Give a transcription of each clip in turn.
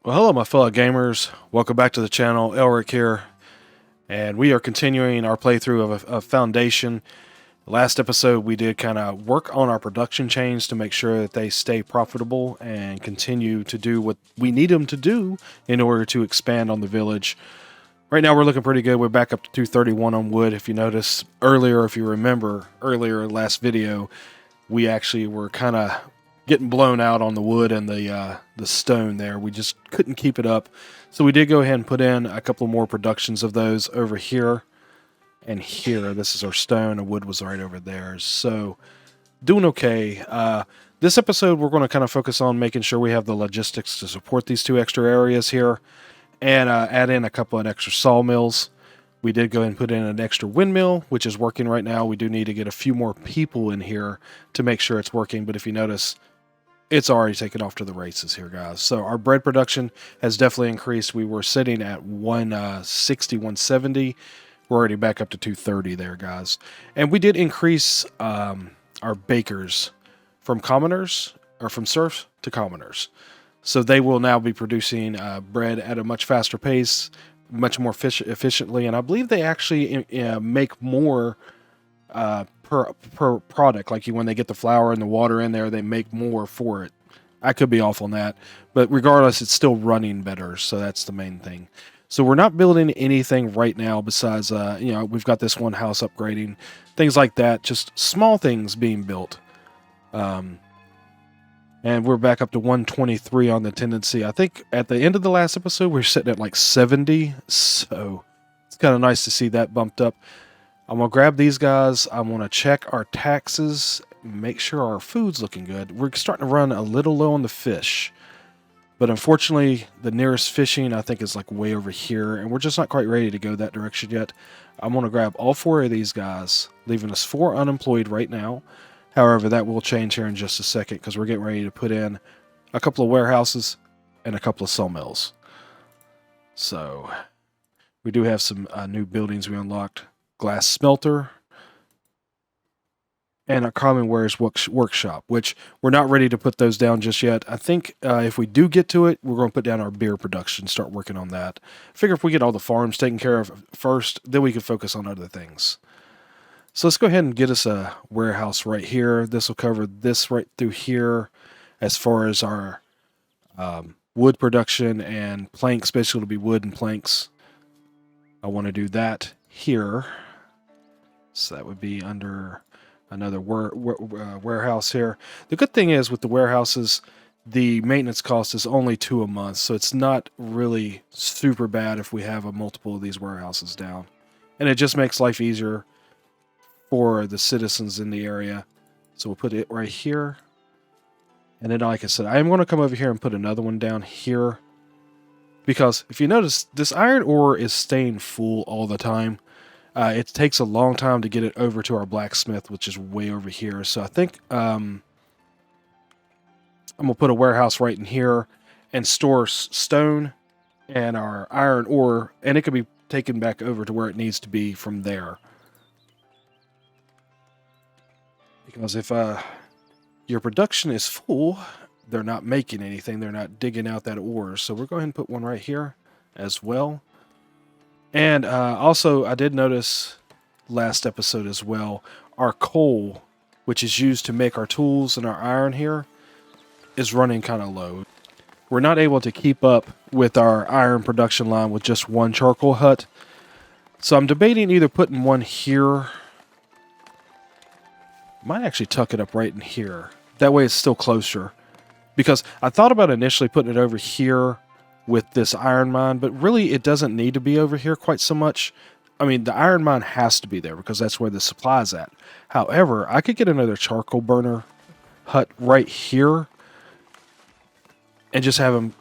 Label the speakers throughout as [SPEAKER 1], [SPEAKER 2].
[SPEAKER 1] Well, hello, my fellow gamers. Welcome back to the channel. Elric here, and we are continuing our playthrough of Foundation. Last episode, we did kind of work on our production chains to make sure that they stay profitable and continue to do what we need them to do in order to expand on the village. Right now, we're looking pretty good. We're back up to 231 on wood. If you notice earlier, if you remember earlier last video, we actually were kind of getting blown out on the wood and the stone there. We just couldn't keep it up. So we did go ahead and put in a couple more productions of those over here and here. This is our stone. The wood was right over there. So doing okay. This episode, we're going to kind of focus on making sure we have the logistics to support these two extra areas here and add in a couple of extra sawmills. We did go ahead and put in an extra windmill, which is working right now. We do need to get a few more people in here to make sure it's working. But if you notice, it's already taken off to the races here, guys. So our bread production has definitely increased. We were sitting at 160, 170. We're already back up to 230 there, guys. And we did increase our bakers from commoners, or from serfs to commoners. So they will now be producing bread at a much faster pace, much more efficiently. And I believe they actually make more per product. Like when they get the flour and the water in there, they make more for it. I could be off on that, but regardless, it's still running better. So that's the main thing. So we're not building anything right now besides, we've got this one house upgrading, things like that, just small things being built. And we're back up to 123 on the tendency. I think at the end of the last episode, we were sitting at like 70. So it's kind of nice to see that bumped up. I'm going to grab these guys. I'm going to check our taxes, make sure our food's looking good. We're starting to run a little low on the fish. But unfortunately, the nearest fishing, I think, is like way over here. And we're just not quite ready to go that direction yet. I'm going to grab all four of these guys, leaving us 4 unemployed right now. However, that will change here in just a second because we're getting ready to put in a couple of warehouses and a couple of sawmills. So we do have some new buildings we unlocked. Glass smelter, and a common wares workshop, which we're not ready to put those down just yet. I think if we do get to it, we're going to put down our beer production, start working on that. Figure if we get all the farms taken care of first, then we can focus on other things. So let's go ahead and get us a warehouse right here. This will cover this right through here as far as our wood production and planks. Basically, it'll be wood and planks. I want to do that here. So that would be under another warehouse here. The good thing is with the warehouses, the maintenance cost is only 2 a month. So it's not really super bad if we have a multiple of these warehouses down. And it just makes life easier for the citizens in the area. So we'll put it right here. And then like I said, I am going to come over here and put another one down here. Because if you notice, this iron ore is staying full all the time. It takes a long time to get it over to our blacksmith, which is way over here. So I think I'm going to put a warehouse right in here and store stone and our iron ore, and it can be taken back over to where it needs to be from there. Because if your production is full, they're not making anything. They're not digging out that ore. So we're going to put one right here as well. And also, I did notice last episode as well, our coal, which is used to make our tools and our iron here, is running kind of low. We're not able to keep up with our iron production line with just one charcoal hut. So I'm debating either putting one here. Might actually tuck it up right in here. That way it's still closer. Because I thought about initially putting it over here with this iron mine, but really it doesn't need to be over here quite so much. I mean, the iron mine has to be there because that's where the supply is at. However, I could get another charcoal burner hut right here and just have them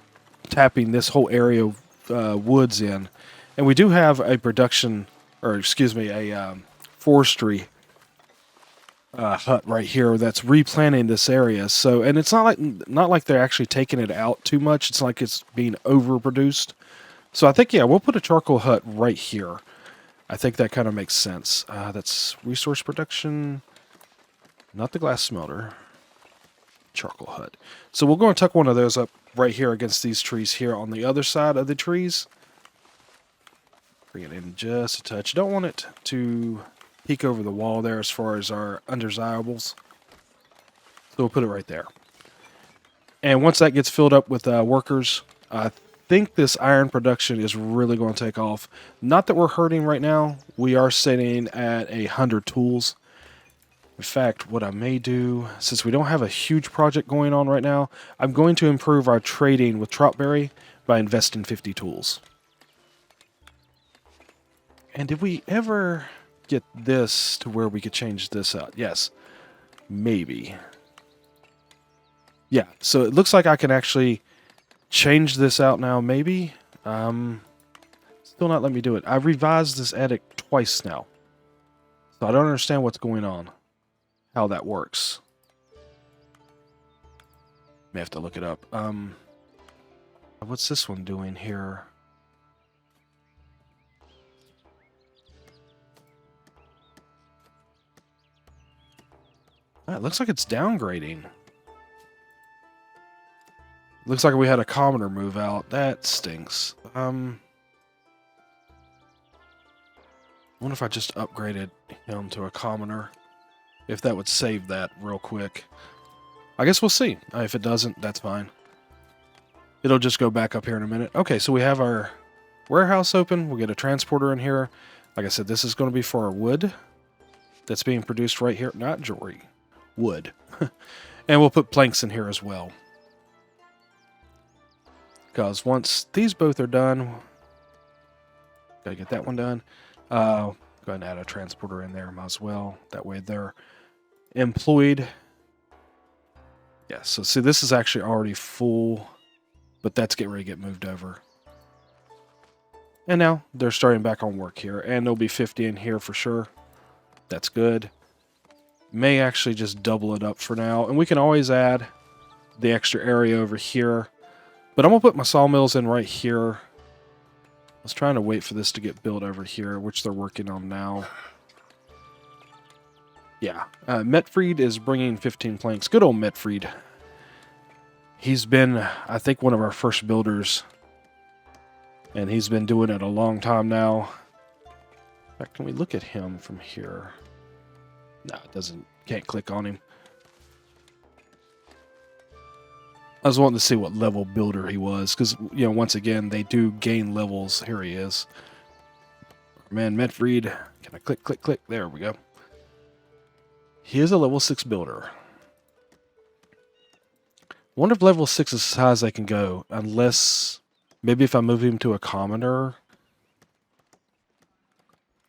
[SPEAKER 1] tapping this whole area of woods in. And we do have a production, or excuse me, a forestry hut right here that's replanting this area. So, and it's not like they're actually taking it out too much. It's like it's being overproduced. So I think, yeah, we'll put a charcoal hut right here. I think that kind of makes sense. That's resource production, not the glass smelter. charcoal hut. So we're going to tuck one of those up right here against these trees here on the other side of the trees. Bring it in just a touch. Don't want it to peek over the wall there as far as our undesirables. So we'll put it right there. And once that gets filled up with workers, I think this iron production is really going to take off. Not that we're hurting right now. We are sitting at 100 tools. In fact, what I may do, since we don't have a huge project going on right now, I'm going to improve our trading with Troutberry by investing 50 tools. And did we ever get this to where we could change this out? Yes. Maybe. Yeah, so it looks like I can actually change this out now, maybe. Still not letting me do it. I've revised this edit twice now. So I don't understand what's going on. How that works. May have to look it up. What's this one doing here? It looks like it's downgrading. Looks like we had a commoner move out. That stinks. I wonder if I just upgraded him to a commoner. If that would save that real quick. I guess we'll see. If it doesn't, that's fine. It'll just go back up here in a minute. Okay, so we have our warehouse open. We'll get a transporter in here. Like I said, this is going to be for our wood that's being produced right here. Not jewelry. Wood. And we'll put planks in here as well. Because once these both are done, gotta get that one done. Go ahead and add a transporter in there, might as well. That way they're employed. Yeah, so see, this is actually already full, but that's getting ready to get moved over. And now they're starting back on work here, and there'll be 50 in here for sure. That's good. May actually just double it up for now, and we can always add the extra area over here. But I'm going to put my sawmills in right here. I was trying to wait for this to get built over here, which they're working on now. Yeah, Metfried is bringing 15 planks. Good old Metfried. He's been, I think, one of our first builders. And he's been doing it a long time now. In fact, can we look at him from here? No, it doesn't. Can't click on him. I was wanting to see what level builder he was, because, you know, once again, they do gain levels. Here he is. Man, Metfried. Can I click, click, click? There we go. He is a level 6 builder. Wonder if level 6 is as high as I can go, unless maybe if I move him to a commoner.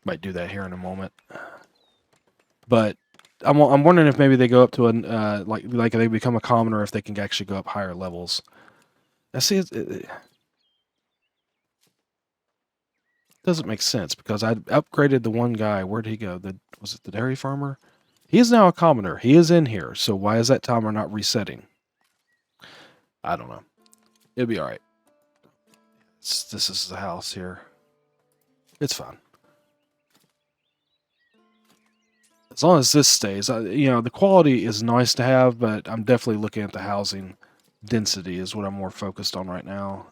[SPEAKER 1] Might do that here in a moment. But I'm wondering if maybe they go up to a like they become a commoner, if they can actually go up higher levels. I see it doesn't make sense, because I upgraded the one guy. Where'd he go? Was it the dairy farmer? He is now a commoner. He is in here. So why is that timer not resetting? I don't know. It'll be all right. This is the house here. It's fine. As long as this stays, you know, the quality is nice to have, but I'm definitely looking at the housing density is what I'm more focused on right now.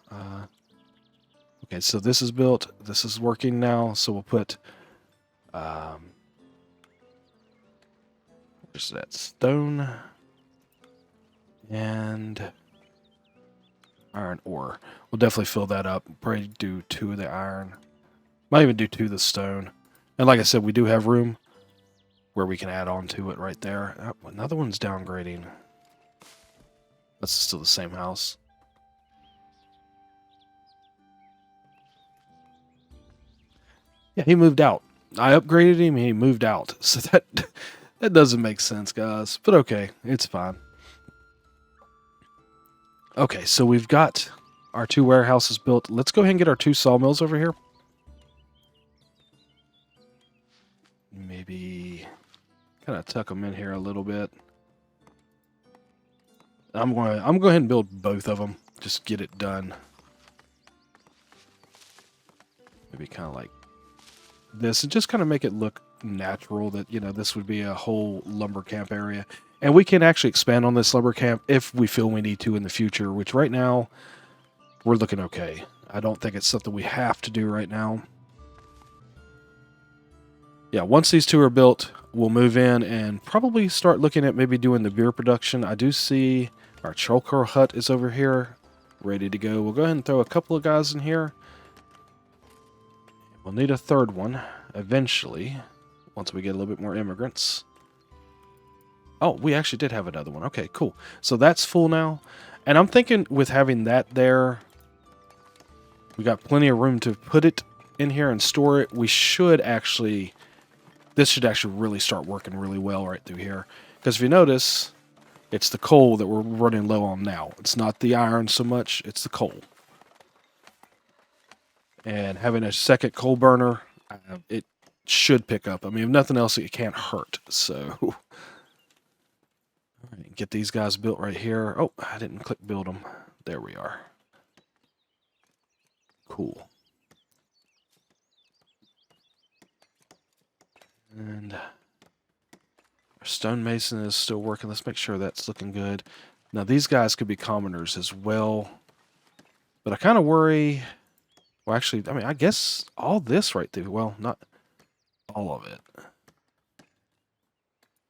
[SPEAKER 1] Okay, so this is built. This is working now. So we'll put, where's that stone and iron ore. We'll definitely fill that up. Probably do 2 of the iron. Might even do 2 of the stone. And like I said, we do have room where we can add on to it right there. Oh, another one's downgrading. That's still the same house. Yeah, he moved out. I upgraded him, he moved out. So that doesn't make sense, guys. But okay, it's fine. Okay, so we've got our 2 warehouses built. Let's go ahead and get our 2 sawmills over here. Maybe kind of tuck them in here a little bit. I'm going to go ahead and build both of them. Just get it done. Maybe kind of like this, and just kind of make it look natural that, you know, this would be a whole lumber camp area. And we can actually expand on this lumber camp if we feel we need to in the future, which right now we're looking okay. I don't think it's something we have to do right now. Yeah, once these two are built, we'll move in and probably start looking at maybe doing the beer production. I do see our charcoal hut is over here, ready to go. We'll go ahead and throw a couple of guys in here. We'll need a third one eventually, once we get a little bit more immigrants. Oh, we actually did have another one. Okay, cool. So that's full now. And I'm thinking with having that there, we got plenty of room to put it in here and store it. We should actually, this should actually really start working really well right through here. Because if you notice, it's the coal that we're running low on now. It's not the iron so much, it's the coal. And having a second coal burner, it should pick up. I mean, if nothing else, it can't hurt. So, all right, get these guys built right here. Oh, I didn't click build them. There we are. Cool. And our stonemason is still working. Let's make sure that's looking good. Now, these guys could be commoners as well. But I kind of worry... Well, actually, I mean, I guess all this right through. Well, not all of it.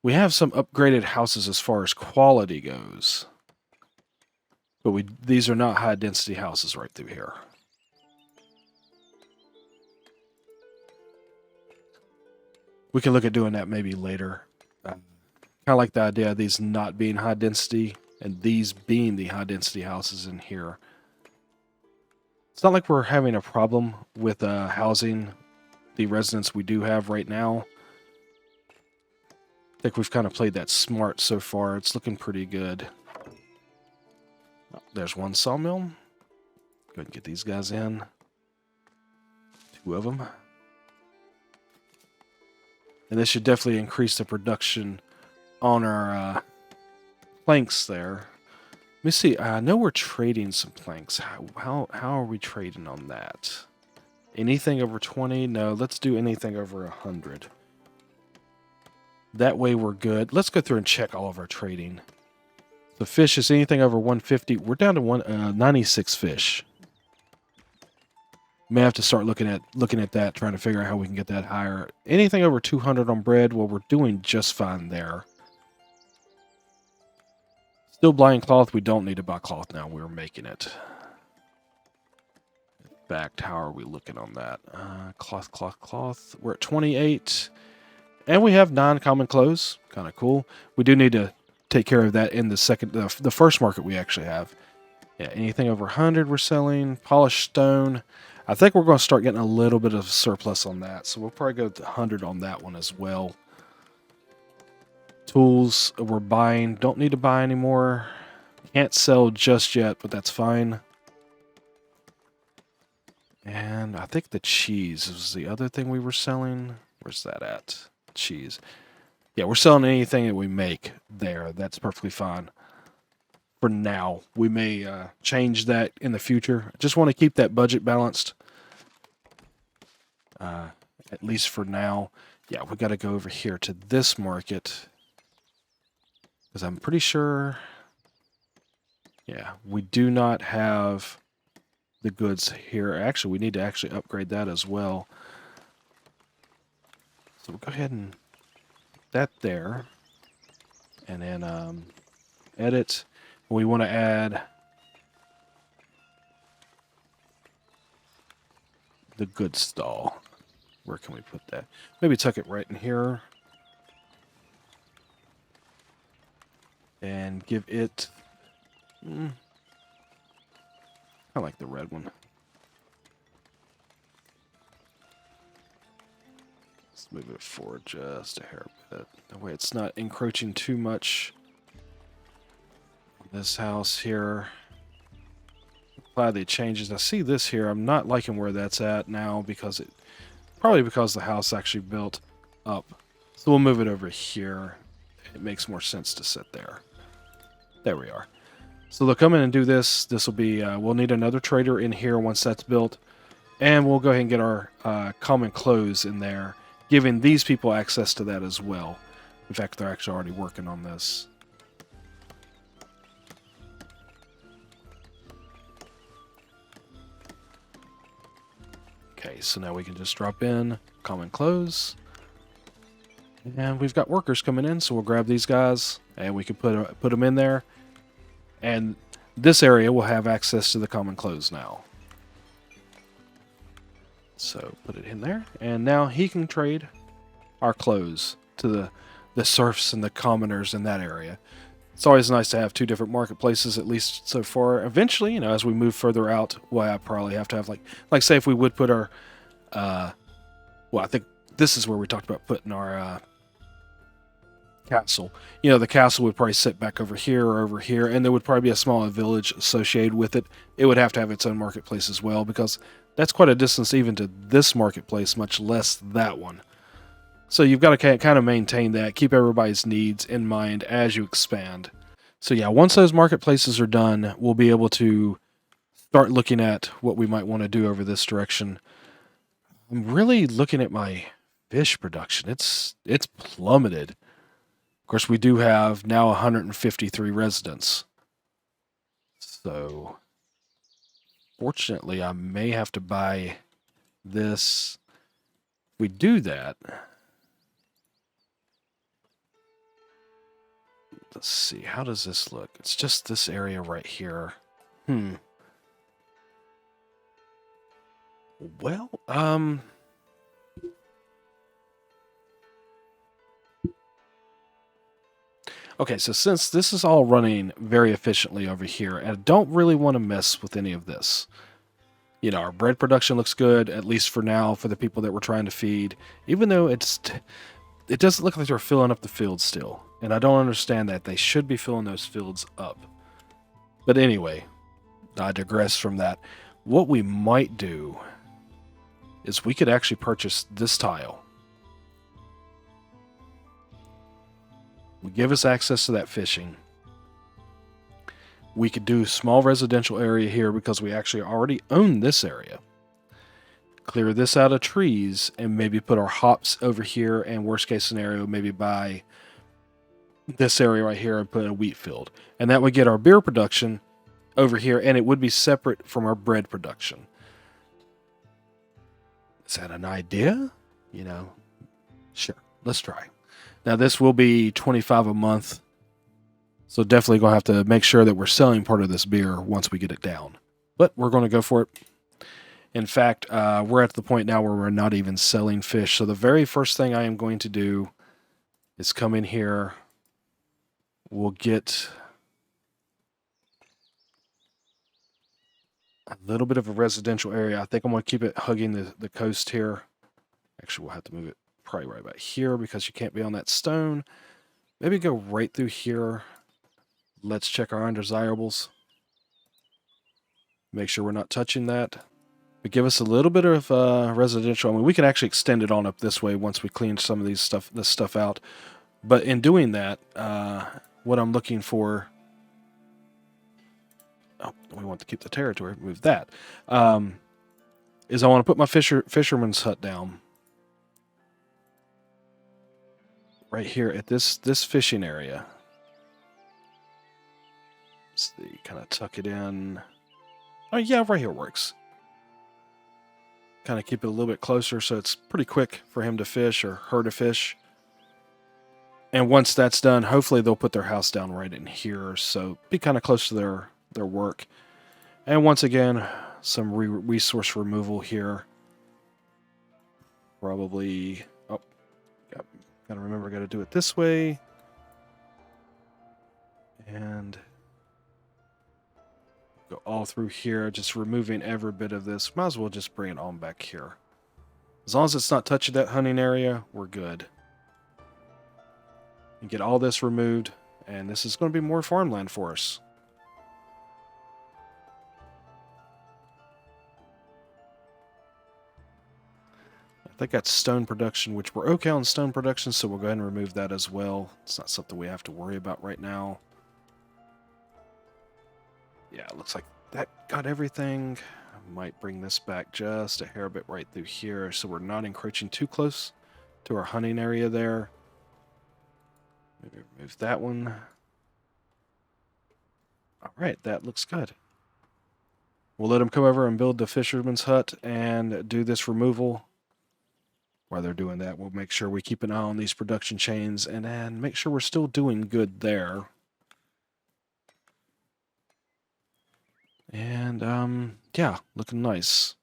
[SPEAKER 1] We have some upgraded houses as far as quality goes. But these are not high-density houses right through here. We can look at doing that maybe later. Kind of like the idea of these not being high-density and these being the high-density houses in here. It's not like we're having a problem with housing the residents we do have right now. I think we've kind of played that smart so far. It's looking pretty good. Oh, there's one sawmill. Go ahead and get these guys in. Two of them. And this should definitely increase the production on our planks there. Let me see. I know we're trading some planks. How are we trading on that? Anything over 20? No, let's do anything over 100. That way we're good. Let's go through and check all of our trading. The fish is anything over 150. We're down to 96 fish. May have to start looking at that, trying to figure out how we can get that higher. Anything over 200 on bread, well, we're doing just fine there. Still buying cloth. We don't need to buy cloth now. We're making it. In fact, how are we looking on that? Cloth. We're at 28. And we have non-common clothes. Kind of cool. We do need to take care of that in the first market we actually have. Yeah, anything over 100 we're selling. Polished stone. I think we're going to start getting a little bit of surplus on that. So we'll probably go to 100 on that one as well. Tools we're buying. Don't need to buy anymore. Can't sell just yet, but that's fine. And I think the cheese was the other thing we were selling. Where's that at? Cheese. Yeah, we're selling anything that we make there. That's perfectly fine. For now. We may change that in the future. I just want to keep that budget balanced. At least for now. Yeah, we got to go over here to this market. Because I'm pretty sure... Yeah, we do not have the goods here. Actually, we need to actually upgrade that as well. So we'll go ahead and put that there. And then edit. We want to add the goods stall. Where can we put that? Maybe tuck it right in here. And give it... I like the red one. Let's move it forward just a hair bit. That way it's not encroaching too much on this house here. Apply the changes. I see this here. I'm not liking where that's at now because probably because the house actually built up. So we'll move it over here. It makes more sense to sit there. There we are. So they'll come in and do this. This will be, we'll need another trader in here once that's built. And we'll go ahead and get our common clothes in there. giving these people access to that as well. In fact, they're actually already working on this. Okay, so now we can just drop in, common close. And we've got workers coming in, so we'll grab these guys, and we can put them in there. And this area will have access to the common close now. So put it in there, and now he can trade our clothes to the serfs and the commoners in that area. It's always nice to have two different marketplaces, at least so far. Eventually, as we move further out, well, I probably have to have like say if we would put our, well, I think this is where we talked about putting our castle. The castle would probably sit back over here or over here, and there would probably be a small village associated with it. It would have to have its own marketplace as well, because that's quite a distance even to this marketplace, much less that one. So you've got to kind of maintain that, keep everybody's needs in mind as you expand. So yeah, once those marketplaces are done, we'll be able to start looking at what we might want to do over this direction. I'm really looking at my fish production. It's plummeted. Of course, we do have now 153 residents. So, fortunately, I may have to buy this. If we do that, let's see, how does this look? It's just this area right here. Well, okay, so since this is all running very efficiently over here, and I don't really want to mess with any of this. Our bread production looks good, at least for now, for the people that we're trying to feed. Even though it doesn't look like they're filling up the fields still. And I don't understand that. They should be filling those fields up. But anyway, I digress from that. What we might do is we could actually purchase this tile. Would give us access to that fishing. We could do a small residential area here because we actually already own this area. Clear this out of trees and maybe put our hops over here, and worst case scenario, maybe buy this area right here and put a wheat field. And that would get our beer production over here, and it would be separate from our bread production. Is that an idea? Sure, let's try. Now this will be $25 a month, so definitely going to have to make sure that we're selling part of this beer once we get it down. But we're going to go for it. In fact, we're at the point now where we're not even selling fish. So the very first thing I am going to do is come in here. We'll get a little bit of a residential area. I think I'm going to keep it hugging the coast here. Actually, we'll have to move it probably right about here because you can't be on that stone. Maybe go right through here. Let's check our undesirables. Make sure we're not touching that. But give us a little bit of residential. I mean, we can actually extend it on up this way once we clean some of this stuff out. But in doing that, what I'm looking for... Oh, we want to keep the territory. Move that. Is I want to put my fisherman's hut down. Right here at this fishing area. Let's see, kind of tuck it in. Oh yeah, right here works. Kind of keep it a little bit closer so it's pretty quick for him to fish or her to fish. And once that's done, hopefully they'll put their house down right in here. So be kind of close to their work. And once again, some resource removal here. Probably... Oh, gotta remember, gotta do it this way. And... go all through here, just removing every bit of this. Might as well just bring it on back here. As long as it's not touching that hunting area, we're good. And get all this removed, and this is going to be more farmland for us. I think that's stone production, which we're okay on stone production, so we'll go ahead and remove that as well. It's not something we have to worry about right now. Yeah, it looks like that got everything. I might bring this back just a hair bit right through here so we're not encroaching too close to our hunting area there. Maybe remove that one. All right, that looks good. We'll let them come over and build the fisherman's hut and do this removal. While they're doing that, we'll make sure we keep an eye on these production chains and then make sure we're still doing good there. And, yeah, looking nice.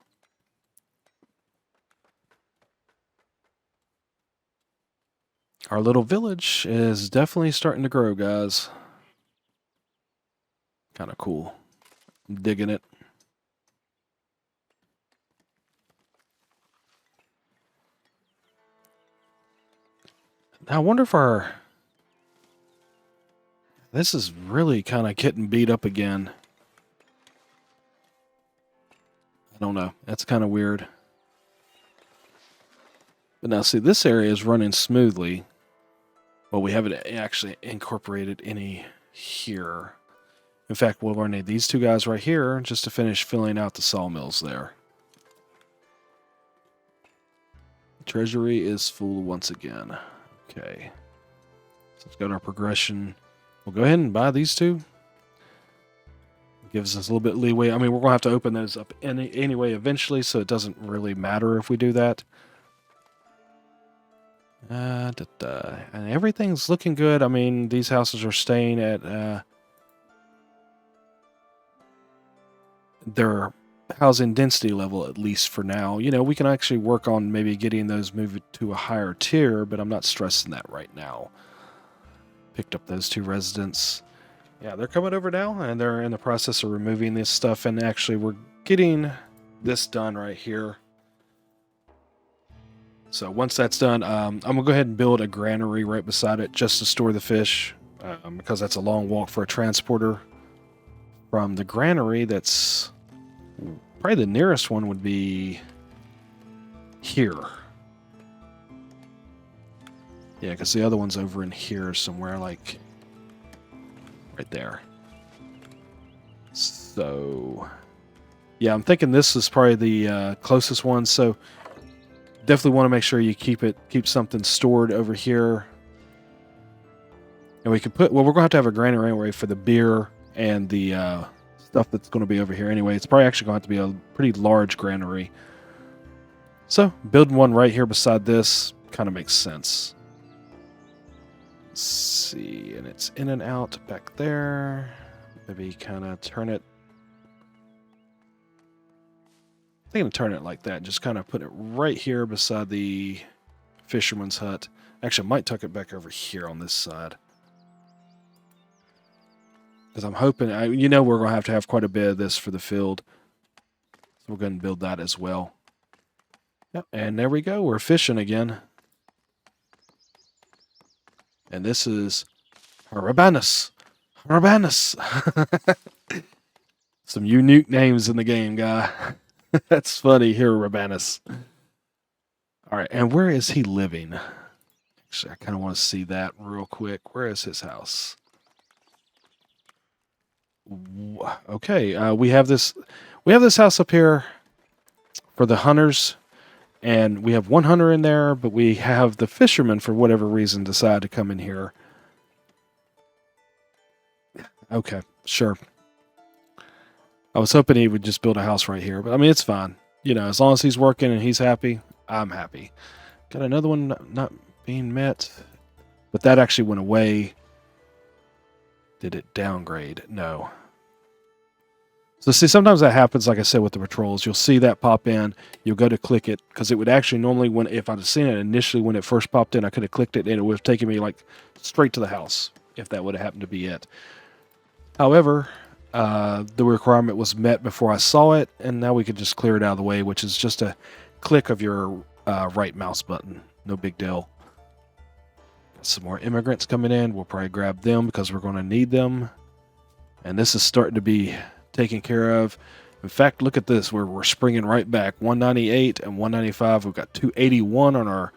[SPEAKER 1] Our little village is definitely starting to grow, guys. Kind of cool. I'm digging it. I wonder if our... This is really kind of getting beat up again. I don't know. That's kind of weird. But now, see, this area is running smoothly. Well, we haven't actually incorporated any here. In fact, we'll run these two guys right here just to finish filling out the sawmills there. Treasury is full once again. Okay. So let's go to our progression. We'll go ahead and buy these two. Gives us a little bit of leeway. I mean, we're going to have to open those up anyway eventually, so it doesn't really matter if we do that. And everything's looking good. I mean, these houses are staying at their housing density level, at least for now. You know, we can actually work on maybe getting those moved to a higher tier, but I'm not stressing that right now. Picked up those two residents. Yeah, they're coming over now, and they're in the process of removing this stuff, and actually we're getting this done right here. So once that's done, I'm going to go ahead and build a granary right beside it just to store the fish, because that's a long walk for a transporter. From the granary, that's probably the nearest one would be here. Yeah, because the other one's over in here somewhere, like right there. So, yeah, I'm thinking this is probably the closest one, so definitely want to make sure you keep something stored over here. And we can put, well, we're going to have a granary anyway for the beer and the stuff that's going to be over here anyway. It's probably actually going to have to be a pretty large granary. So, building one right here beside this kind of makes sense. Let's see, and it's in and out back there. Maybe kind of turn it. I'm going to turn it like that. Just kind of put it right here beside the fisherman's hut. Actually, I might tuck it back over here on this side. Because I'm hoping, you know, we're going to have quite a bit of this for the field. So we're going to build that as well. Yep, and there we go. We're fishing again. And this is Harabanus. Harabanus. Some unique names in the game, guy. That's funny here, Rabanus. All right, and where is he living? Actually, I kind of want to see that real quick. Where is his house? Okay, we have this house up here for the hunters, and we have one hunter in there, but we have the fishermen, for whatever reason, decide to come in here. Okay, sure. I was hoping he would just build a house right here, but I mean, it's fine. You know, as long as he's working and he's happy, I'm happy. Got another one not being met, but that actually went away. Did it downgrade? No. So see, sometimes that happens, like I said, with the patrols. You'll see that pop in. You'll go to click it, because it would actually normally, if I'd have seen it initially when it first popped in, I could have clicked it, and it would have taken me like straight to the house, if that would have happened to be it. However, the requirement was met before I saw it, and now we could just clear it out of the way, which is just a click of your right mouse button. No big deal. Got some more immigrants coming in. We'll probably grab them because we're going to need them. And this is starting to be taken care of. In fact, look at this. We're springing right back. 198 and 195. We've got 281 on our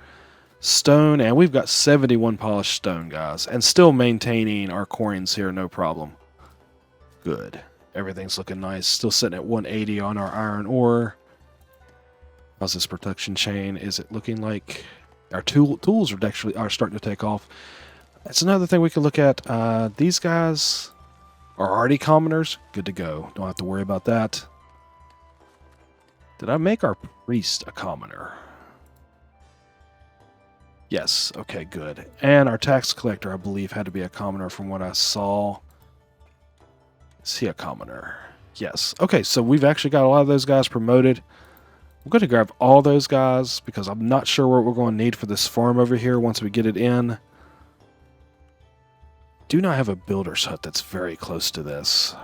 [SPEAKER 1] stone, and we've got 71 polished stone, guys. And still maintaining our coins here, no problem. Good. Everything's looking nice. Still sitting at 180 on our iron ore. How's this production chain? Is it looking like Our tools are starting to take off. That's another thing we can look at. These guys are already commoners. Good to go. Don't have to worry about that. Did I make our priest a commoner? Yes. Okay, good. And our tax collector, I believe, had to be a commoner from what I saw. Is he a commoner? Yes. Okay, so we've actually got a lot of those guys promoted. I'm going to grab all those guys because I'm not sure what we're going to need for this farm over here once we get it in. Do not have a builder's hut that's very close to this.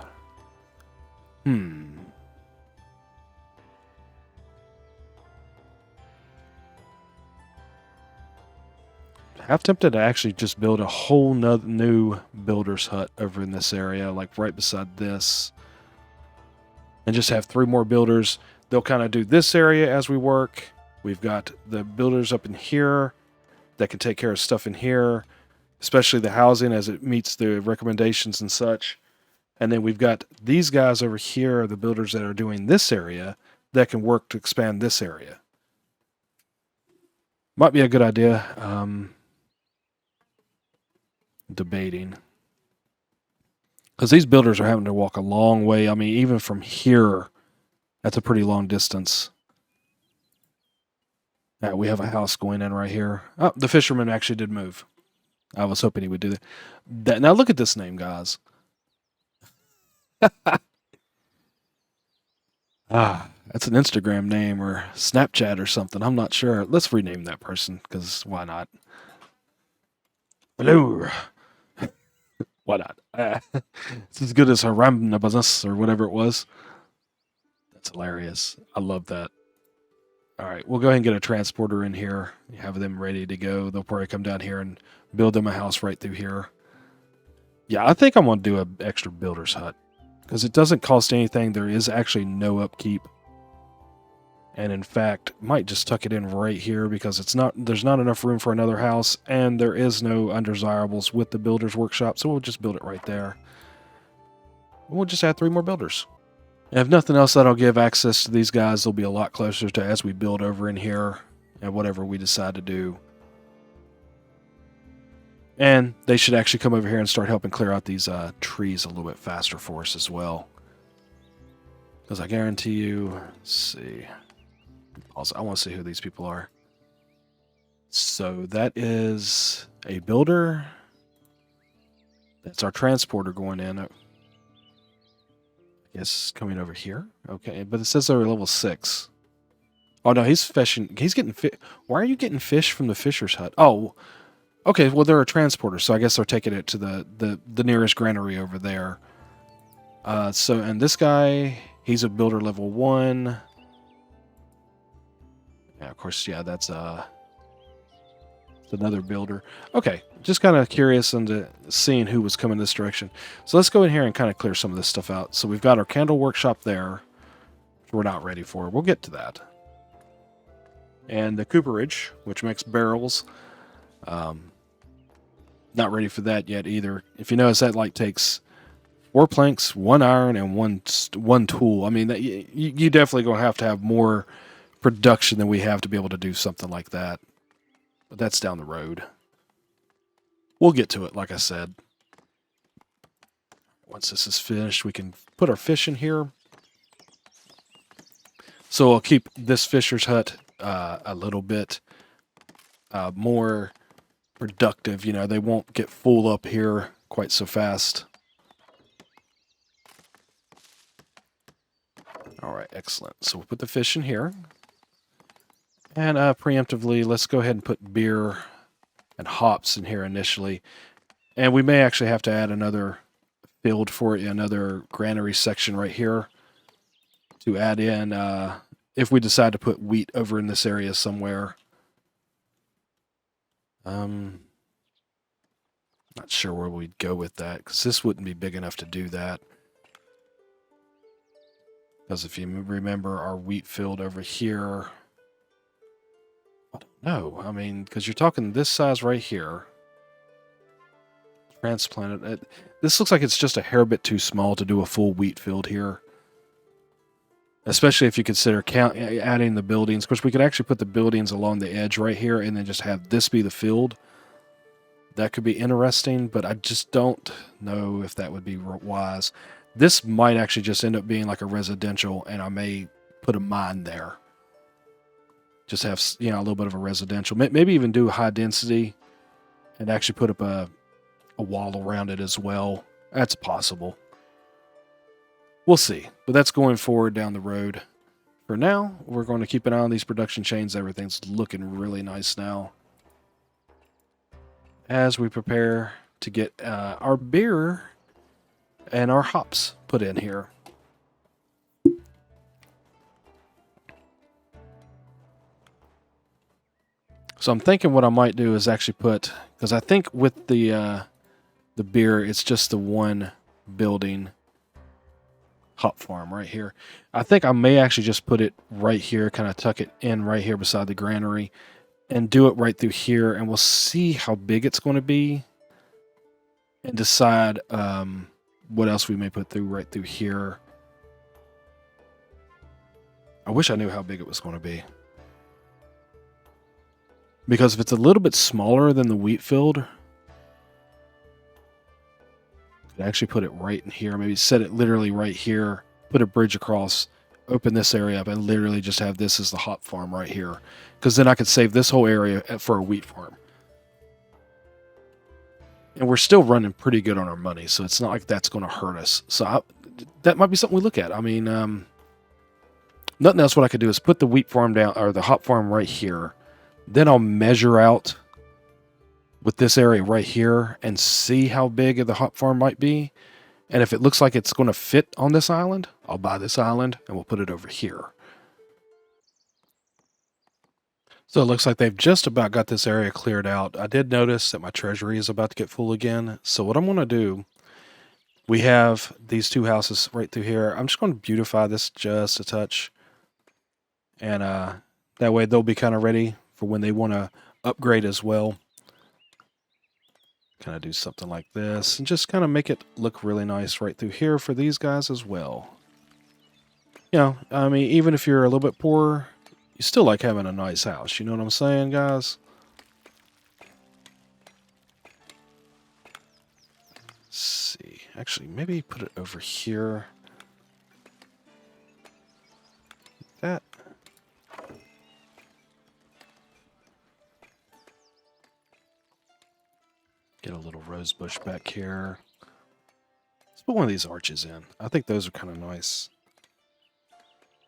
[SPEAKER 1] Half tempted to actually just build a whole new builder's hut over in this area, like right beside this. And just have 3 more builders. They'll kind of do this area as we work. We've got the builders up in here that can take care of stuff in here, especially the housing as it meets the recommendations and such. And then we've got these guys over here, the builders that are doing this area, that can work to expand this area. Might be a good idea. Debating. Because these builders are having to walk a long way. I mean, even from here, that's a pretty long distance. We have a house going in right here. Oh, the fisherman actually did move. I was hoping he would do that. Now look at this name, guys. That's an Instagram name or Snapchat or something. I'm not sure. Let's rename that person, because why not? Hello. Why not? It's as good as Haramnabazas or whatever it was. That's hilarious. I love that. All right, we'll go ahead and get a transporter in here. Have them ready to go. They'll probably come down here and build them a house right through here. Yeah, I think I'm going to do an extra builder's hut because it doesn't cost anything. There is actually no upkeep. And in fact, might just tuck it in right here because there's not enough room for another house, and there is no undesirables with the builder's workshop, so we'll just build it right there. We'll just add 3 more builders. And if nothing else, that'll give access to these guys. They'll be a lot closer to as we build over in here and whatever we decide to do. And they should actually come over here and start helping clear out these trees a little bit faster for us as well. Because I guarantee you, let's see. Also, I want to see who these people are. So that is a builder. That's our transporter going in. I guess coming over here. Okay, but it says they're level 6. Oh no, he's fishing. He's getting fish. Why are you getting fish from the fisher's hut? Oh, okay. Well, they're a transporter, so I guess they're taking it to the nearest granary over there. And this guy, he's a builder level 1. Yeah, of course, yeah, that's another builder. Okay, just kind of curious into seeing who was coming this direction. So let's go in here and kind of clear some of this stuff out. So we've got our candle workshop there, which we're not ready for. We'll get to that. And the cooperage, which makes barrels. Not ready for that yet either. If you notice, that takes 4 planks, 1 iron, and one tool. I mean, you definitely going to have more production than we have to be able to do something like that. But that's down the road. We'll get to it, like I said. Once this is finished, we can put our fish in here. So I'll keep this fisher's hut a little bit more productive. You know, they won't get full up here quite so fast. All right, excellent. So we'll put the fish in here. And preemptively, let's go ahead and put beer and hops in here initially. And we may actually have to add another field for it, another granary section right here to add in if we decide to put wheat over in this area somewhere. Not sure where we'd go with that, because this wouldn't be big enough to do that. Because if you remember our wheat field over here, I don't know. I mean, because you're talking this size right here. Transplanted. This looks like it's just a hair bit too small to do a full wheat field here. especially if you consider adding the buildings. Of course, we could actually put the buildings along the edge right here and then just have this be the field. That could be interesting, but I just don't know if that would be wise. This might actually just end up being like a residential, and I may put a mine there. Just have, a little bit of a residential. Maybe even do high density and actually put up a wall around it as well. That's possible. We'll see. But that's going forward down the road. For now, we're going to keep an eye on these production chains. Everything's looking really nice now. As we prepare to get our beer and our hops put in here. So I'm thinking what I might do is actually put, because I think with the beer, it's just the one building hop farm right here. I think I may actually just put it right here, kind of tuck it in right here beside the granary, and do it right through here, and we'll see how big it's going to be, and decide what else we may put right through here. I wish I knew how big it was going to be. Because if it's a little bit smaller than the wheat field, I could actually put it right in here. Maybe set it literally right here, put a bridge across, open this area up, and literally just have this as the hop farm right here. Because then I could save this whole area for a wheat farm. And we're still running pretty good on our money, so it's not like that's going to hurt us. So that might be something we look at. I mean, nothing else what I could do is put the wheat farm down, or the hop farm right here. Then I'll measure out with this area right here and see how big the hop farm might be. And if it looks like it's going to fit on this island, I'll buy this island and we'll put it over here. So it looks like they've just about got this area cleared out. I did notice that my treasury is about to get full again. So what I'm going to do, we have these two houses right through here. I'm just going to beautify this just a touch. And that way they'll be kind of ready for when they want to upgrade as well. Kind of do something like this and just kind of make it look really nice right through here for these guys as well. I mean, even if you're a little bit poorer, you still like having a nice house. You know what I'm saying, guys? Let's see. Actually, maybe put it over here. That. Get a little rose bush back here. Let's put one of these arches in. I think those are kind of nice.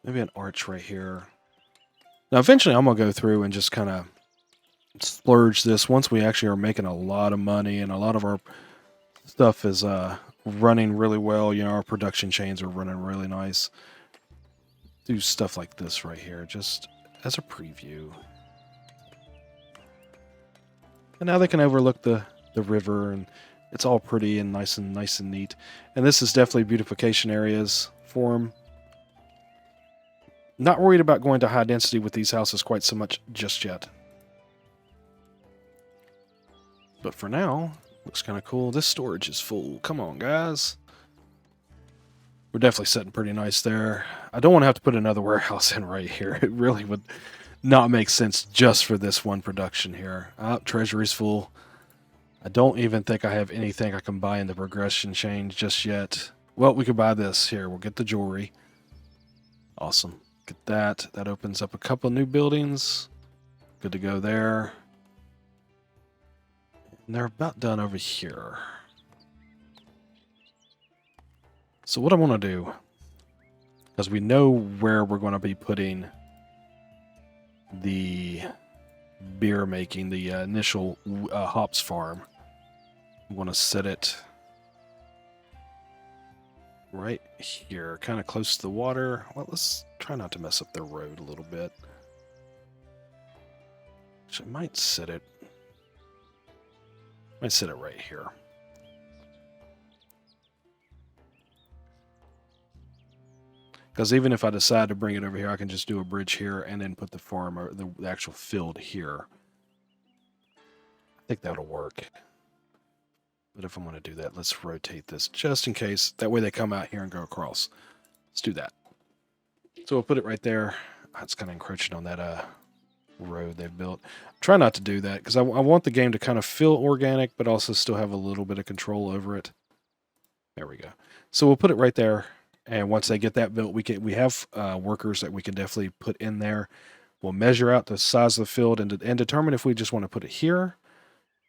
[SPEAKER 1] Maybe an arch right here. Now, eventually I'm going to go through and just kind of splurge this once we actually are making a lot of money and a lot of our stuff is running really well. Our production chains are running really nice. Do stuff like this right here, just as a preview. And now they can overlook the river, and it's all pretty and nice and neat. And this is definitely beautification areas for them. Not worried about going to high density with these houses quite so much just yet. But for now, looks kind of cool. This storage is full. Come on, guys. We're definitely sitting pretty nice there. I don't want to have to put another warehouse in right here. It really would not make sense just for this one production here. Treasury's full. I don't even think I have anything I can buy in the progression chain just yet. Well, we could buy this here. We'll get the jewelry. Awesome. Get that. That opens up a couple new buildings. Good to go there. And they're about done over here. So what I want to do, because we know where we're going to be putting the beer making, the initial hops farm. I'm going to set it right here, kind of close to the water. Well, let's try not to mess up the road a little bit. Actually, I might set it right here. Because even if I decide to bring it over here, I can just do a bridge here and then put the farm or the actual field here. I think that'll work. But if I'm going to do that, let's rotate this just in case. That way they come out here and go across. Let's do that. So we'll put it right there. It's kind of encroaching on that road they've built. Try not to do that because I want the game to kind of feel organic, but also still have a little bit of control over it. There we go. So we'll put it right there, and once they get that built, we have workers that we can definitely put in there. We'll measure out the size of the field and determine if we just want to put it here,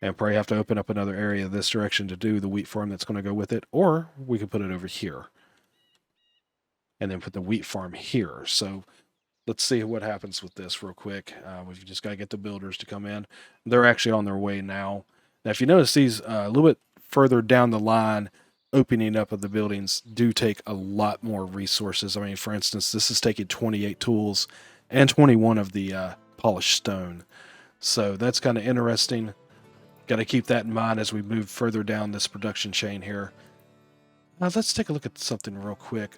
[SPEAKER 1] and probably have to open up another area this direction to do the wheat farm that's going to go with it, or we can put it over here, and then put the wheat farm here. So let's see what happens with this real quick. We've just got to get the builders to come in. They're actually on their way now. Now, if you notice these a little bit further down the line, opening up of the buildings do take a lot more resources. I mean, for instance, this is taking 28 tools and 21 of the polished stone. So that's kind of interesting. Got to keep that in mind as we move further down this production chain here. Let's take a look at something real quick.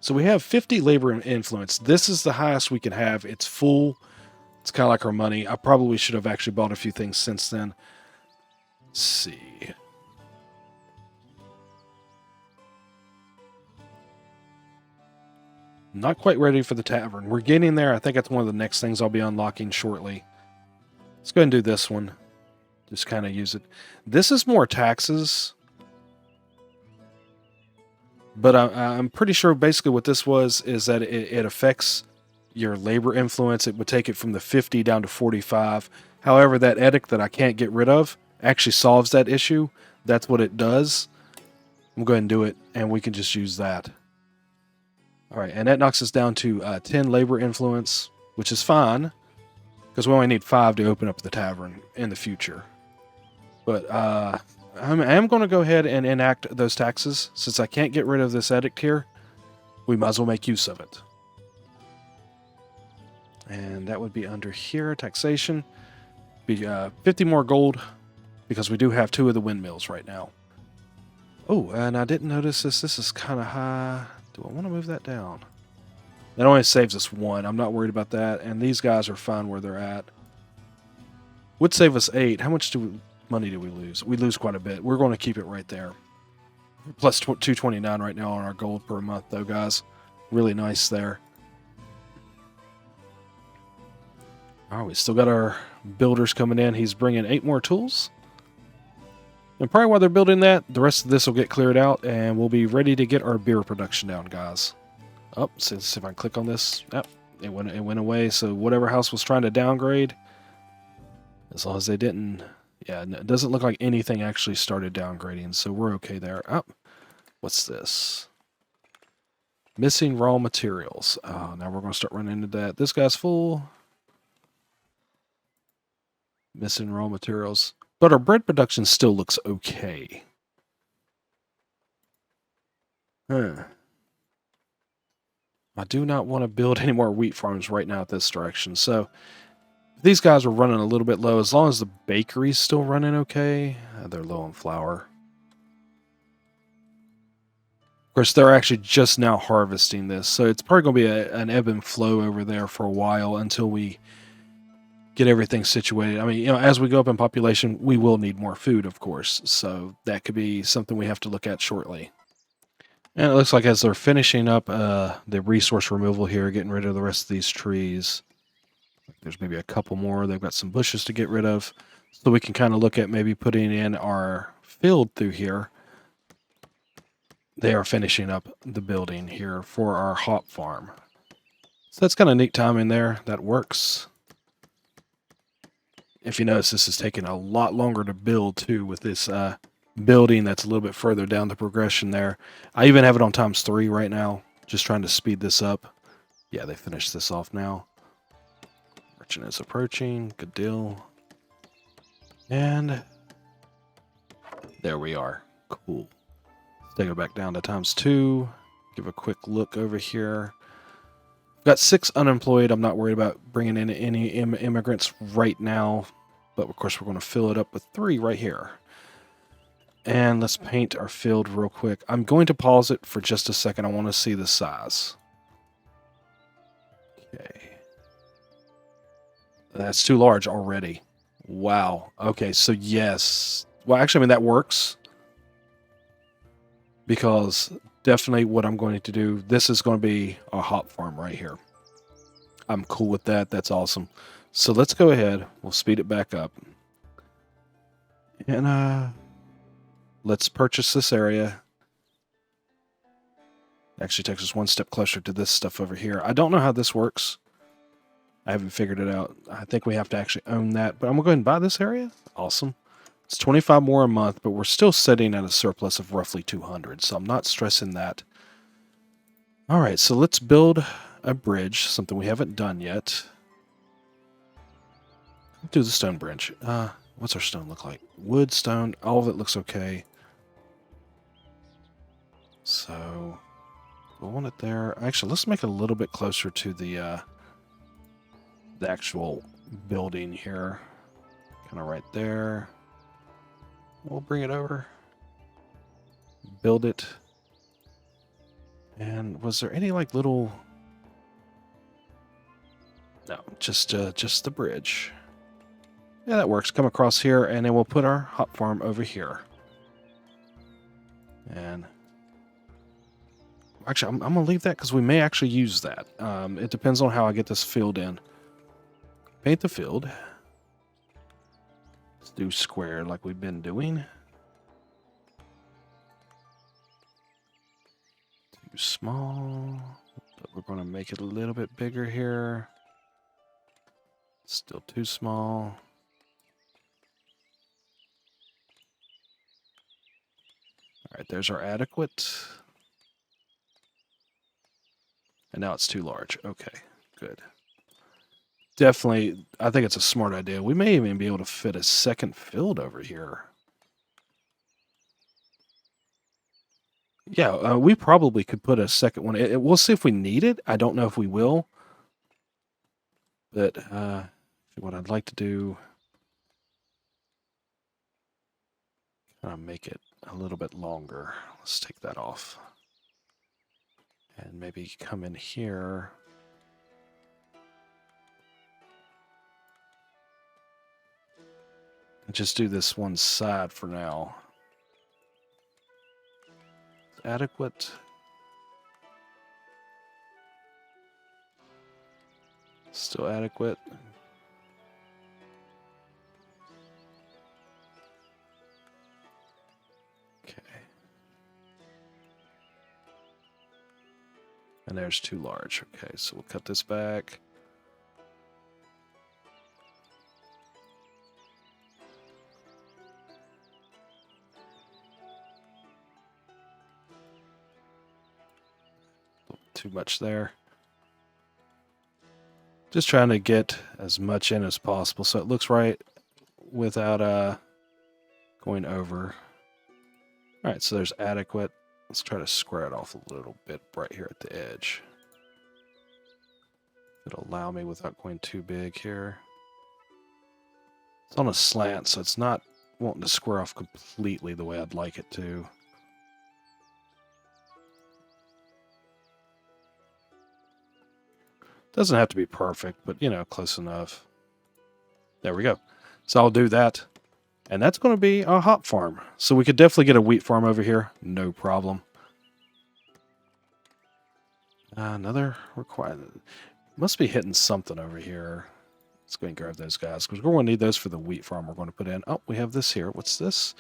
[SPEAKER 1] So we have 50 labor and influence. This is the highest we can have. It's full. It's kind of like our money. I probably should have actually bought a few things since then. Let's see. Not quite ready for the tavern. We're getting there. I think that's one of the next things I'll be unlocking shortly. Let's go ahead and do this one. Just kind of use it. This is more taxes. But I'm pretty sure basically what this was is that it affects your labor influence. It would take it from the 50 down to 45. However, that edict that I can't get rid of actually solves that issue. That's what it does. I'm going to do it, and we can just use that. All right, and that knocks us down to 10 labor influence, which is fine, because we only need 5 to open up the tavern in the future. But I am going to go ahead and enact those taxes. Since I can't get rid of this edict here, we might as well make use of it. And that would be under here, taxation. Be 50 more gold, because we do have 2 of the windmills right now. Oh, and I didn't notice this. This is kind of high. Do I want to move that down? That only saves us 1. I'm not worried about that. And these guys are fine where they're at. Would save us 8. How much money do we lose? We lose quite a bit. We're going to keep it right there. Plus 229 right now on our gold per month, though, guys. Really nice there. All right, we still got our builders coming in. He's bringing 8 more tools. And probably while they're building that, the rest of this will get cleared out, and we'll be ready to get our beer production down, guys. Oh, so let's see if I can click on this. Yep, it went away. So whatever house was trying to downgrade, as long as they didn't, yeah, it doesn't look like anything actually started downgrading, so we're okay there. Oh, what's this? Missing raw materials. Oh, now we're going to start running into that. This guy's full. Missing raw materials. But our bread production still looks okay. I do not want to build any more wheat farms right now at this direction. So these guys are running a little bit low. As long as the bakery's still running okay. They're low on flour. Of course, they're actually just now harvesting this. So it's probably going to be an ebb and flow over there for a while until we get everything situated. I mean, you know, as we go up in population, we will need more food, of course. So that could be something we have to look at shortly. And it looks like as they're finishing up the resource removal here, getting rid of the rest of these trees, there's maybe a couple more. They've got some bushes to get rid of. So we can kind of look at maybe putting in our field through here. They are finishing up the building here for our hop farm. So that's kind of neat timing there. That works. If you notice, this is taking a lot longer to build, too, with this building that's a little bit further down the progression there. I even have it on ×3 right now, just trying to speed this up. Yeah, they finished this off now. Merchant is approaching. Good deal. And there we are. Cool. Let's take it back down to ×2. Give a quick look over here. Got 6 unemployed. I'm not worried about bringing in any immigrants right now. But, of course, we're going to fill it up with 3 right here. And let's paint our field real quick. I'm going to pause it for just a second. I want to see the size. Okay. That's too large already. Wow. Okay, so yes. Well, actually, I mean, that works. Because definitely what I'm going to do. This is going to be a hop farm right here. I'm cool with that. That's awesome. So let's go ahead. We'll speed it back up. And let's purchase this area. Actually takes us one step closer to this stuff over here. I don't know how this works. I haven't figured it out. I think we have to actually own that. But I'm going to go ahead and buy this area. Awesome. It's 25 more a month, but we're still sitting at a surplus of roughly 200. So I'm not stressing that. All right, so let's build a bridge, something we haven't done yet. Do the stone bridge. What's our stone look like? Wood, stone, all of it looks okay. So we'll want it there. Actually, let's make it a little bit closer to the actual building here. Kind of right there. We'll bring it over. Build it. And was there any like little... No, just the bridge. Yeah, that works. Come across here, and then we'll put our hop farm over here. And actually, I'm going to leave that because we may actually use that. It depends on how I get this filled in. Paint the field. Let's do square like we've been doing. Too small. But we're going to make it a little bit bigger here. Still too small. All right, there's our adequate. And now it's too large. Okay, good. Definitely, I think it's a smart idea. We may even be able to fit a second field over here. Yeah, we probably could put a second one. We'll see if we need it. I don't know if we will. But what I'd like to do, kind of make it a little bit longer. Let's take that off. And maybe come in here. And just do this one side for now. Adequate. Still adequate. Okay. And there's too large. Okay, so we'll cut this back. Too much there. Just trying to get as much in as possible so it looks right without going over. All right, so there's adequate. Let's try to square it off a little bit right here at the edge. It'll allow me without going too big here. It's on a slant, so it's not wanting to square off completely the way I'd like it to. Doesn't have to be perfect, but, you know, close enough. There we go. So I'll do that. And that's going to be a hop farm. So we could definitely get a wheat farm over here. No problem. Another requirement. Must be hitting something over here. Let's go and grab those guys, because we're going to need those for the wheat farm we're going to put in. Oh, we have this here. What's this?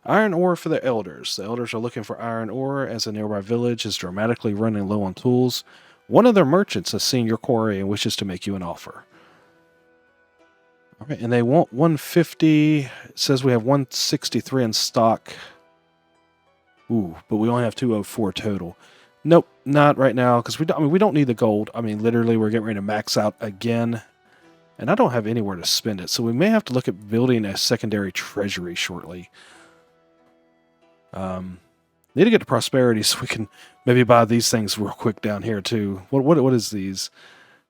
[SPEAKER 1] Iron ore for the elders. The elders are looking for iron ore as a nearby village is dramatically running low on tools. One of their merchants has seen your quarry and wishes to make you an offer. All right, and they want 150. It says we have 163 in stock. Ooh, but we only have 204 total. Nope, not right now, because we don't need the gold. I mean, literally, we're getting ready to max out again. And I don't have anywhere to spend it, so we may have to look at building a secondary treasury shortly. Need to get to prosperity so we can maybe buy these things real quick down here too. What is these?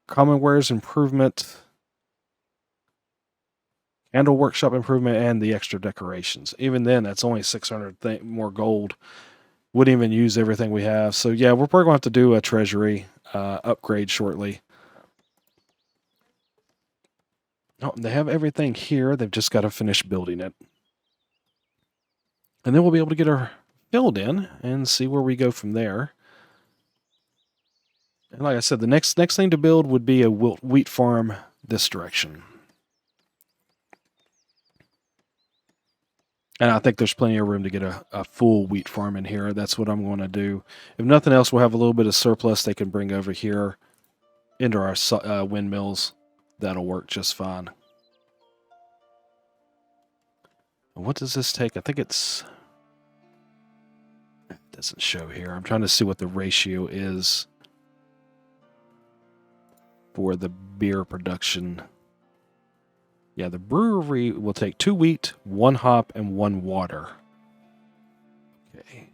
[SPEAKER 1] Common wares improvement, handle workshop improvement, and the extra decorations. Even then, that's only 600 more gold. Wouldn't even use everything we have. So yeah, we're probably going to have to do a treasury upgrade shortly. Oh, they have everything here. They've just got to finish building it. And then we'll be able to get our build in and see where we go from there. And like I said, the next thing to build would be a wheat farm this direction. And I think there's plenty of room to get a full wheat farm in here. That's what I'm going to do. If nothing else, we'll have a little bit of surplus they can bring over here into our windmills. That'll work just fine. What does this take? I think it doesn't show here. I'm trying to see what the ratio is for the beer production. Yeah, the brewery will take 2 wheat, 1 hop, and 1 water. Okay.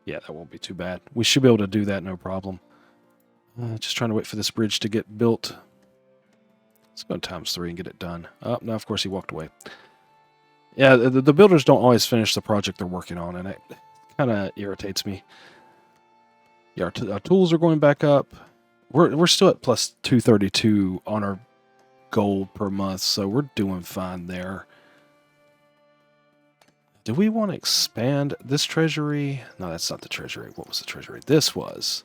[SPEAKER 1] Yeah, that won't be too bad. We should be able to do that, no problem. Just trying to wait for this bridge to get built. Let's go ×3 and get it done. Oh, no, of course he walked away. Yeah, the builders don't always finish the project they're working on, and it kind of irritates me. Yeah, our tools are going back up. We're still at plus 232 on our gold per month, so we're doing fine there. Do we want to expand this treasury? No, that's not the treasury. What was the treasury? This was.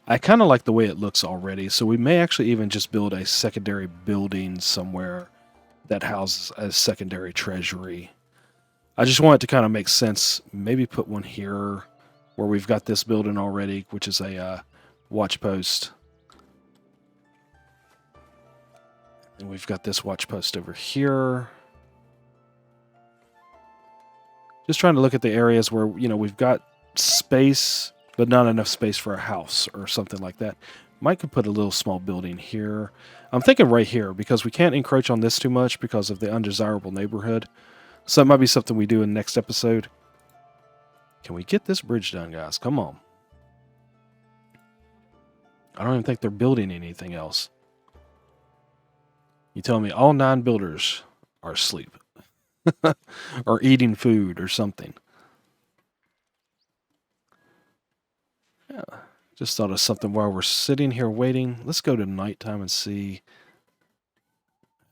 [SPEAKER 1] I kind of like the way it looks already, so we may actually even just build a secondary building somewhere that houses a secondary treasury. I just want it to kind of make sense. Maybe put one here where we've got this building already, which is a watch post. And we've got this watch post over here. Just trying to look at the areas where, we've got space, but not enough space for a house or something like that. Might could put a little small building here. I'm thinking right here because we can't encroach on this too much because of the undesirable neighborhood. So that might be something we do in the next episode. Can we get this bridge done, guys? Come on. I don't even think they're building anything else. You tell me all 9 builders are asleep. Or eating food or something. Yeah. Just thought of something while we're sitting here waiting. Let's go to nighttime and see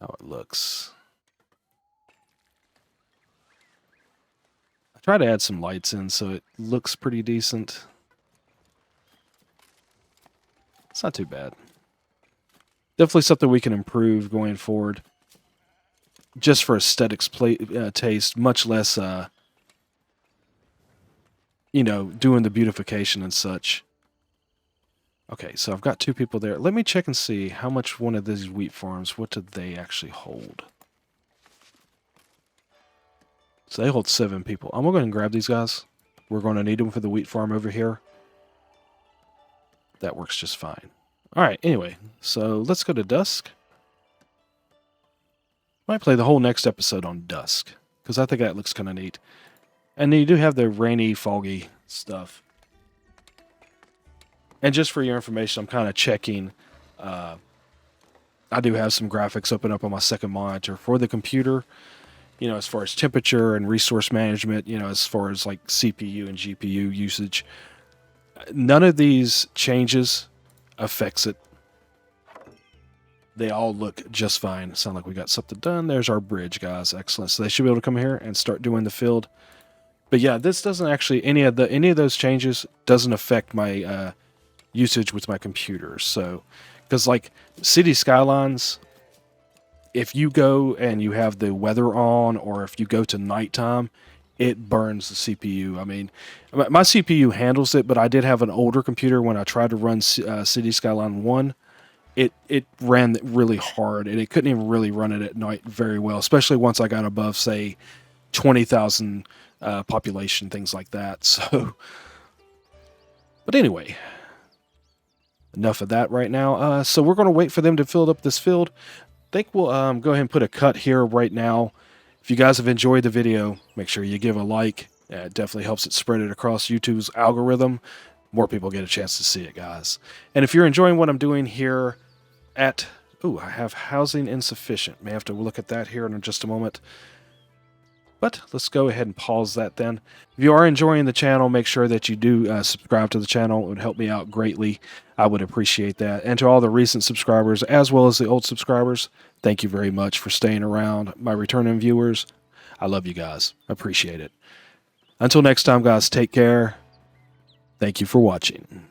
[SPEAKER 1] how it looks. I try to add some lights in so it looks pretty decent. It's not too bad. Definitely something we can improve going forward. Just for aesthetics taste, much less, doing the beautification and such. Okay, so I've got 2 people there. Let me check and see how much one of these wheat farms, what do they actually hold? So they hold 7 people. I'm going to go ahead and grab these guys. We're going to need them for the wheat farm over here. That works just fine. All right, anyway, so let's go to dusk. Might play the whole next episode on dusk, because I think that looks kind of neat. And then you do have the rainy, foggy stuff. And just for your information, I'm kind of checking. I do have some graphics open up on my second monitor for the computer, as far as temperature and resource management, as far as like CPU and GPU usage. None of these changes affects it. They all look just fine. Sound like we got something done. There's our bridge, guys. Excellent. So they should be able to come here and start doing the field. But yeah, this doesn't actually any of those changes doesn't affect my usage with my computer. So, because like city skylines, if you go and you have the weather on, or if you go to nighttime, it burns the CPU. I mean, my CPU handles it, but I did have an older computer when I tried to run City Skyline 1. It ran really hard, and it couldn't even really run it at night very well, especially once I got above, say, 20,000 population, things like that. So, but anyway, enough of that right now. So we're going to wait for them to fill up this field. I think we'll go ahead and put a cut here right now. If you guys have enjoyed the video, make sure you give a like. It definitely helps it spread it across YouTube's algorithm. More people get a chance to see it, guys. And if you're enjoying what I'm doing here at... Ooh, I have housing insufficient. May have to look at that here in just a moment. But let's go ahead and pause that then. If you are enjoying the channel, make sure that you do subscribe to the channel. It would help me out greatly. I would appreciate that. And to all the recent subscribers, as well as the old subscribers, thank you very much for staying around. My returning viewers, I love you guys. Appreciate it. Until next time, guys, take care. Thank you for watching.